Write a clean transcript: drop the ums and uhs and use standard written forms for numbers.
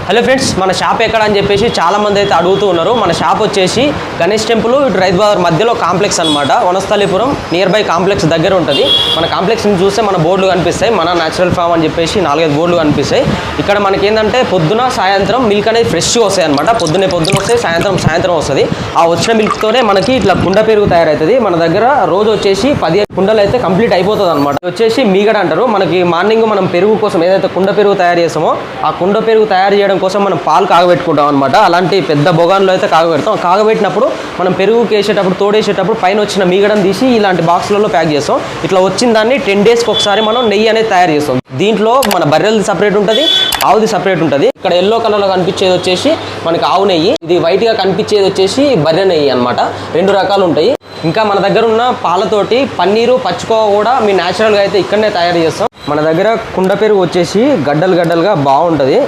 Hello friends, మన shop ఎక్కడ అని చెప్పేసి చాలా మంది అయితే అడుగుతూ ఉన్నారు. మన షాప్ వచ్చేసి గణేష్ టెంపుల్ ఇటు రైతు బజార్ మధ్యలో కాంప్లెక్స్ అనమాట. వనస్థలిపురం నియర్ బై కాంప్లెక్స్ దగ్గర ఉంటుంది. మన కాంప్లెక్స్ని చూస్తే మన బోర్డులు కనిపిస్తాయి. మన న్యాచురల్ ఫామ్ అని చెప్పేసి 4-5 బోర్డులు కనిపిస్తాయి. ఇక్కడ మనకి ఏంటంటే పొద్దున సాయంత్రం మిల్క్ అనేది ఫ్రెష్గా వస్తాయి అనమాట. పొద్దున్న వస్తాయి, సాయంత్రం వస్తుంది. ఆ వచ్చిన మిల్క్తోనే మనకి ఇట్లా కుండ పెరుగు తయారవుతుంది. మన దగ్గర రోజు వచ్చేసి 15 కుండలు అయితే కంప్లీట్ అయిపోతుంది అనమాట. వచ్చేసి మీగడ అంటారు. మనకి మార్నింగ్ మనం పెరుగు కోసం ఏదైతే కుండ పెరుగు తయారు చేస్తామో ఆ కుండ పెరుగు తయారు చేయడం కోసం మనం పాలు కాగబెట్టుకుంటాం అనమాట. అలాంటి పెద్ద బొగాన్లో అయితే కాగబెడతాం. కాగబెట్టినప్పుడు మనం పెరుగుకి వేసేటప్పుడు తోడేసేటప్పుడు పైన వచ్చిన మీగడను తీసి ఇలాంటి బాక్స్లలో ప్యాక్ చేస్తాం. ఇట్లా వచ్చిన దాన్ని 10 డేస్కి ఒకసారి మనం నెయ్యి అనేది తయారు చేస్తాం. దీంట్లో మన బర్రెలది సపరేట్ ఉంటుంది, ఆవుది సపరేట్ ఉంటుంది. ఇక్కడ ఎల్లో కలర్లో కనిపించేది వచ్చేసి మనకి ఆవు నెయ్యి, ఇది వైట్గా కనిపించేది వచ్చేసి బర్రె నెయ్యి అనమాట. 2 రకాలు ఉంటాయి. ఇంకా మన దగ్గర ఉన్న పాలతోటి పన్నీరు, పచ్చికోవ కూడా మీ న్యాచురల్గా అయితే ఇక్కడనే తయారు చేస్తాం. మన దగ్గర కుండ పెరుగు వచ్చేసి గడ్డలుగా బాగుంటుంది.